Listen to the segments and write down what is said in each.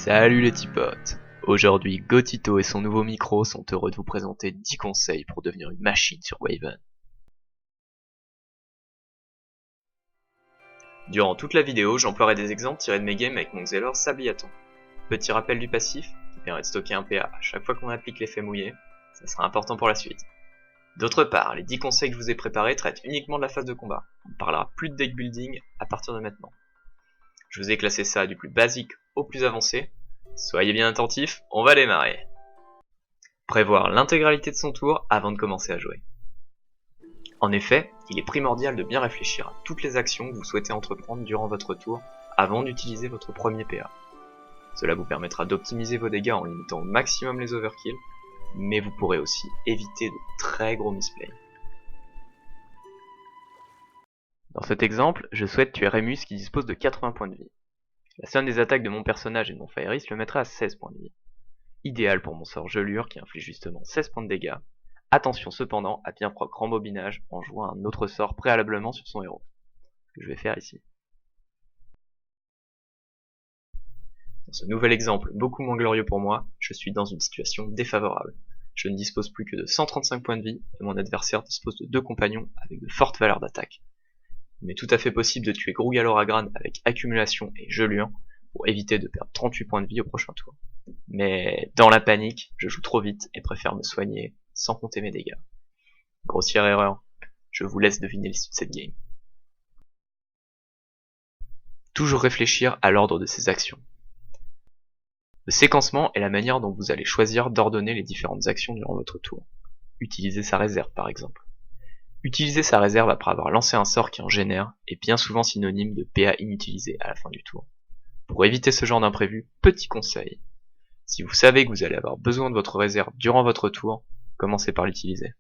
Salut les petits potes. Aujourd'hui, Gotito et son nouveau micro sont heureux de vous présenter 10 conseils pour devenir une machine sur Waven. Durant toute la vidéo, j'emploierai des exemples tirés de mes games avec mon Xelor Sabliaton. Petit rappel du passif, qui permet de stocker un PA à chaque fois qu'on applique l'effet mouillé, ça sera important pour la suite. D'autre part, les 10 conseils que je vous ai préparés traitent uniquement de la phase de combat. On ne parlera plus de deck building à partir de maintenant. Je vous ai classé ça du plus basique au plus avancé. Soyez bien attentifs, on va démarrer. Prévoir l'intégralité de son tour avant de commencer à jouer. En effet, il est primordial de bien réfléchir à toutes les actions que vous souhaitez entreprendre durant votre tour avant d'utiliser votre premier PA. Cela vous permettra d'optimiser vos dégâts en limitant au maximum les overkills, mais vous pourrez aussi éviter de très gros misplays. Dans cet exemple, je souhaite tuer Remus qui dispose de 80 points de vie. La somme des attaques de mon personnage et de mon Fairis le mettrait à 16 points de vie. Idéal pour mon sort Gelure qui inflige justement 16 points de dégâts. Attention cependant à bien proc rembobinage en jouant un autre sort préalablement sur son héros. Ce que je vais faire ici. Dans ce nouvel exemple beaucoup moins glorieux pour moi, je suis dans une situation défavorable. Je ne dispose plus que de 135 points de vie et mon adversaire dispose de 2 compagnons avec de fortes valeurs d'attaque. Il m'est tout à fait possible de tuer Grugaloragran avec accumulation et gelure pour éviter de perdre 38 points de vie au prochain tour. Mais dans la panique, je joue trop vite et préfère me soigner sans compter mes dégâts. Grossière erreur, je vous laisse deviner l'issue de cette game. Toujours réfléchir à l'ordre de ces actions. Le séquencement est la manière dont vous allez choisir d'ordonner les différentes actions durant votre tour. Utiliser sa réserve par exemple. Utiliser sa réserve après avoir lancé un sort qui en génère est bien souvent synonyme de PA inutilisé à la fin du tour. Pour éviter ce genre d'imprévu, petit conseil. Si vous savez que vous allez avoir besoin de votre réserve durant votre tour, commencez par l'utiliser.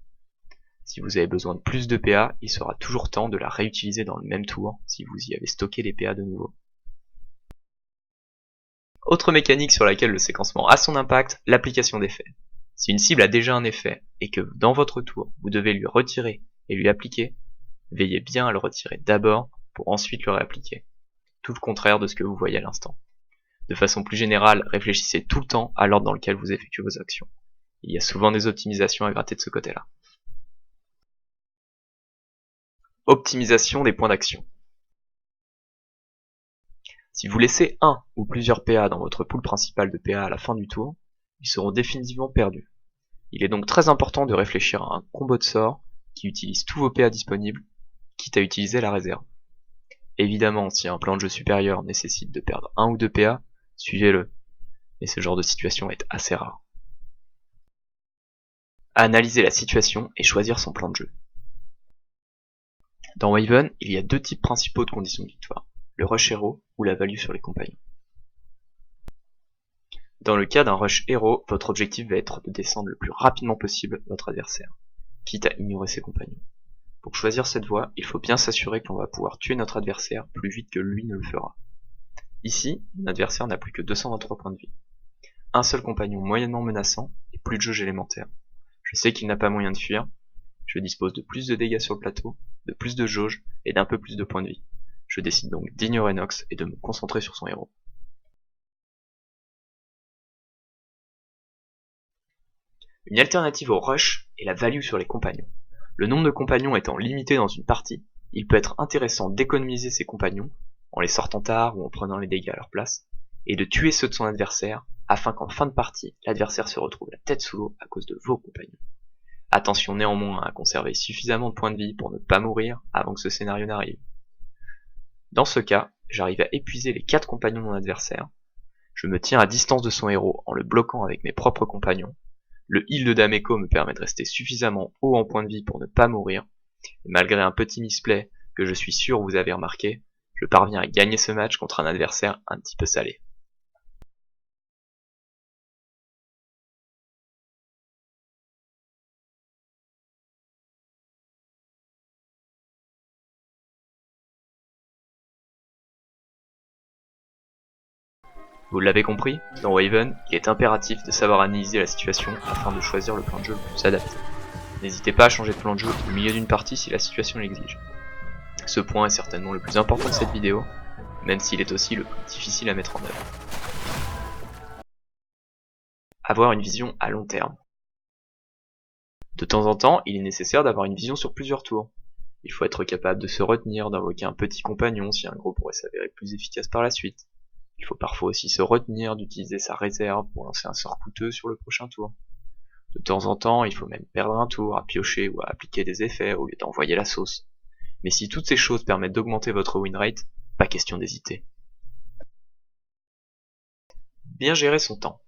Si vous avez besoin de plus de PA, il sera toujours temps de la réutiliser dans le même tour si vous y avez stocké les PA de nouveau. Autre mécanique sur laquelle le séquencement a son impact, l'application d'effets. Si une cible a déjà un effet et que dans votre tour vous devez lui retirer et lui appliquer, veillez bien à le retirer d'abord pour ensuite le réappliquer. Tout le contraire de ce que vous voyez à l'instant. De façon plus générale, réfléchissez tout le temps à l'ordre dans lequel vous effectuez vos actions. Il y a souvent des optimisations à gratter de ce côté-là. Optimisation des points d'action. Si vous laissez un ou plusieurs PA dans votre pool principal de PA à la fin du tour, ils seront définitivement perdus. Il est donc très important de réfléchir à un combo de sorts qui utilise tous vos PA disponibles, quitte à utiliser la réserve. Évidemment, si un plan de jeu supérieur nécessite de perdre 1 ou 2 PA, suivez-le, mais ce genre de situation est assez rare. Analyser la situation et choisir son plan de jeu. Dans Waven, il y a 2 types principaux de conditions de victoire, le rush hero ou la value sur les compagnons. Dans le cas d'un rush hero, votre objectif va être de descendre le plus rapidement possible votre adversaire, quitte à ignorer ses compagnons. Pour choisir cette voie, il faut bien s'assurer que l'on va pouvoir tuer notre adversaire plus vite que lui ne le fera. Ici, mon adversaire n'a plus que 223 points de vie. Un seul compagnon moyennement menaçant et plus de jauge élémentaire. Je sais qu'il n'a pas moyen de fuir, je dispose de plus de dégâts sur le plateau, de plus de jauge et d'un peu plus de points de vie. Je décide donc d'ignorer Nox et de me concentrer sur son héros. Une alternative au rush est la value sur les compagnons. Le nombre de compagnons étant limité dans une partie, il peut être intéressant d'économiser ses compagnons, en les sortant tard ou en prenant les dégâts à leur place, et de tuer ceux de son adversaire, afin qu'en fin de partie, l'adversaire se retrouve la tête sous l'eau à cause de vos compagnons. Attention néanmoins à conserver suffisamment de points de vie pour ne pas mourir avant que ce scénario n'arrive. Dans ce cas, j'arrive à épuiser les 4 compagnons de mon adversaire, je me tiens à distance de son héros en le bloquant avec mes propres compagnons. Le heal de Dameko me permet de rester suffisamment haut en point de vie pour ne pas mourir, et malgré un petit misplay que je suis sûr vous avez remarqué, je parviens à gagner ce match contre un adversaire un petit peu salé. Vous l'avez compris, dans Waven, il est impératif de savoir analyser la situation afin de choisir le plan de jeu le plus adapté. N'hésitez pas à changer de plan de jeu au milieu d'une partie si la situation l'exige. Ce point est certainement le plus important de cette vidéo, même s'il est aussi le plus difficile à mettre en œuvre. Avoir une vision à long terme. De temps en temps, il est nécessaire d'avoir une vision sur plusieurs tours. Il faut être capable de se retenir, d'invoquer un petit compagnon si un gros pourrait s'avérer plus efficace par la suite. Il faut parfois aussi se retenir d'utiliser sa réserve pour lancer un sort coûteux sur le prochain tour. De temps en temps, il faut même perdre un tour à piocher ou à appliquer des effets au lieu d'envoyer la sauce. Mais si toutes ces choses permettent d'augmenter votre win rate, pas question d'hésiter. Bien gérer son temps.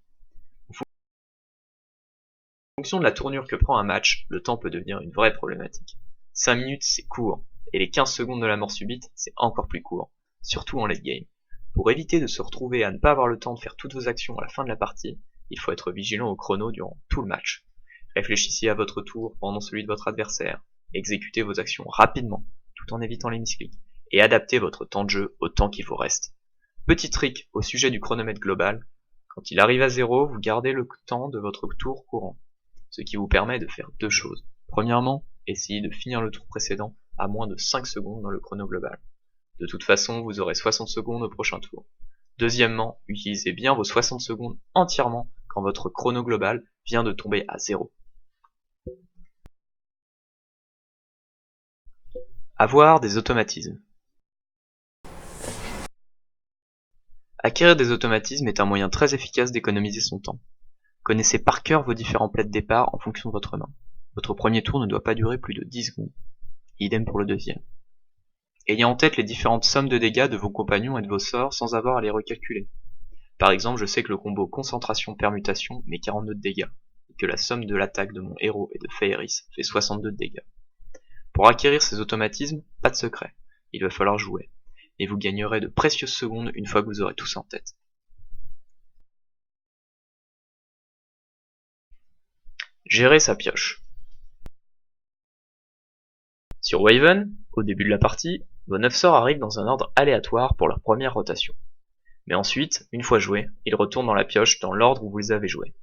En fonction de la tournure que prend un match, le temps peut devenir une vraie problématique. 5 minutes c'est court, et les 15 secondes de la mort subite c'est encore plus court, surtout en late game. Pour éviter de se retrouver à ne pas avoir le temps de faire toutes vos actions à la fin de la partie, il faut être vigilant au chrono durant tout le match. Réfléchissez à votre tour pendant celui de votre adversaire, exécutez vos actions rapidement, tout en évitant les misclics, et adaptez votre temps de jeu au temps qui vous reste. Petit trick au sujet du chronomètre global, quand il arrive à 0, vous gardez le temps de votre tour courant, ce qui vous permet de faire deux choses. Premièrement, essayez de finir le tour précédent à moins de 5 secondes dans le chrono global. De toute façon, vous aurez 60 secondes au prochain tour. Deuxièmement, utilisez bien vos 60 secondes entièrement quand votre chrono global vient de tomber à 0. Avoir des automatismes. Acquérir des automatismes est un moyen très efficace d'économiser son temps. Connaissez par cœur vos différents plaies de départ en fonction de votre main. Votre premier tour ne doit pas durer plus de 10 secondes. Idem pour le deuxième. Ayez en tête les différentes sommes de dégâts de vos compagnons et de vos sorts sans avoir à les recalculer. Par exemple, je sais que le combo concentration-permutation met 42 de dégâts, et que la somme de l'attaque de mon héros et de Féeris fait 62 de dégâts. Pour acquérir ces automatismes, pas de secret, il va falloir jouer, et vous gagnerez de précieuses secondes une fois que vous aurez tout ça en tête. Gérer sa pioche. Sur Waven, au début de la partie, vos 9 sorts arrivent dans un ordre aléatoire pour leur première rotation. Mais ensuite, une fois joués, ils retournent dans la pioche dans l'ordre où vous les avez joués.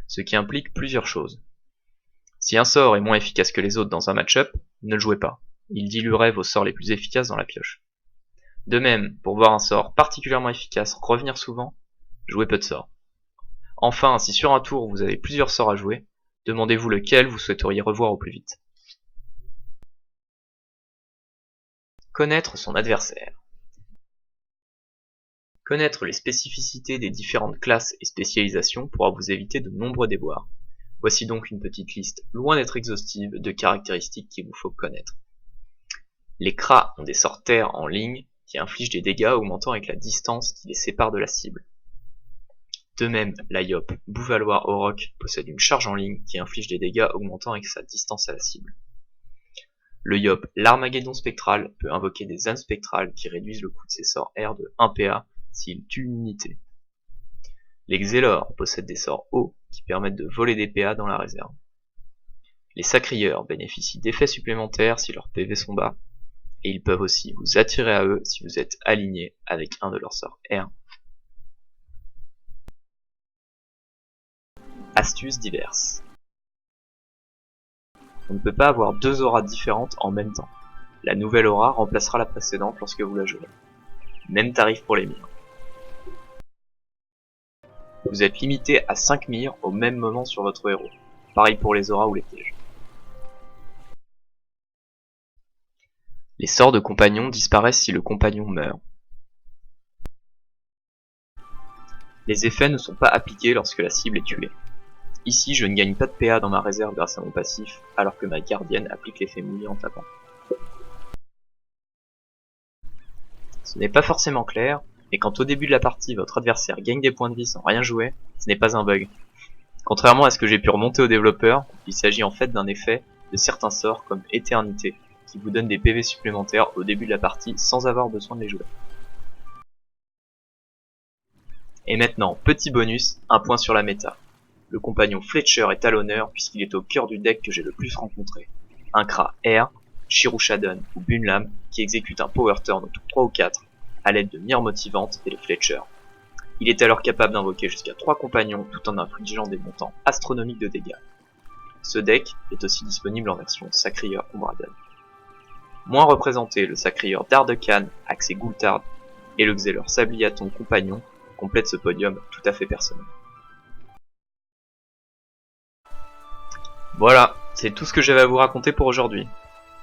Ce qui implique plusieurs choses. Si un sort est moins efficace que les autres dans un match-up, ne le jouez pas. Il diluerait vos sorts les plus efficaces dans la pioche. De même, pour voir un sort particulièrement efficace revenir souvent, jouez peu de sorts. Enfin, si sur un tour vous avez plusieurs sorts à jouer, demandez-vous lequel vous souhaiteriez revoir au plus vite. Connaître son adversaire. Connaître les spécificités des différentes classes et spécialisations pourra vous éviter de nombreux déboires. Voici donc une petite liste, loin d'être exhaustive, de caractéristiques qu'il vous faut connaître. Les Kras ont des sorts terre en ligne qui infligent des dégâts augmentant avec la distance qui les sépare de la cible. De même, la Yop Bouvaloir Auroch possède une charge en ligne qui inflige des dégâts augmentant avec sa distance à la cible. Le Yop l'Armageddon Spectral peut invoquer des ânes spectrales qui réduisent le coût de ses sorts R de 1 PA s'il tue une unité. Les Xelor possèdent des sorts hauts qui permettent de voler des PA dans la réserve. Les Sacrieurs bénéficient d'effets supplémentaires si leurs PV sont bas, et ils peuvent aussi vous attirer à eux si vous êtes aligné avec un de leurs sorts R. Astuces diverses. On ne peut pas avoir deux auras différentes en même temps. La nouvelle aura remplacera la précédente lorsque vous la jouerez. Même tarif pour les mires. Vous êtes limité à 5 mires au même moment sur votre héros. Pareil pour les auras ou les pièges. Les sorts de compagnon disparaissent si le compagnon meurt. Les effets ne sont pas appliqués lorsque la cible est tuée. Ici, je ne gagne pas de PA dans ma réserve grâce à mon passif, alors que ma gardienne applique l'effet mouillé en tapant. Ce n'est pas forcément clair, mais quand au début de la partie votre adversaire gagne des points de vie sans rien jouer, ce n'est pas un bug. Contrairement à ce que j'ai pu remonter aux développeurs, il s'agit en fait d'un effet de certains sorts comme Éternité, qui vous donne des PV supplémentaires au début de la partie sans avoir besoin de les jouer. Et maintenant, petit bonus, un point sur la méta. Le compagnon Fletcher est à l'honneur puisqu'il est au cœur du deck que j'ai le plus rencontré. Un Kra R, Shirushaden ou Bunlam qui exécute un power turn au tour 3 ou 4 à l'aide de mire motivante et de Fletcher. Il est alors capable d'invoquer jusqu'à 3 compagnons tout en infligeant des montants astronomiques de dégâts. Ce deck est aussi disponible en version Sacrieur Umbraden. Moins représenté, le Sacrieur Dardekan, axé Gultard et le Xelor Sabliaton compagnon complètent ce podium tout à fait personnel. Voilà, c'est tout ce que j'avais à vous raconter pour aujourd'hui.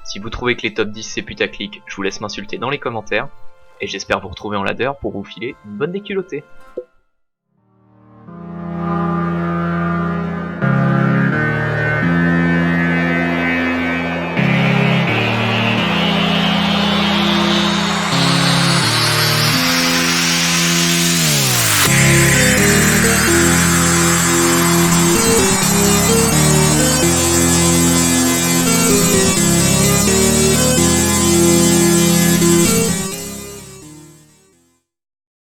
Si vous trouvez que les top 10 c'est putaclic, je vous laisse m'insulter dans les commentaires, et j'espère vous retrouver en ladder pour vous filer une bonne déculottée.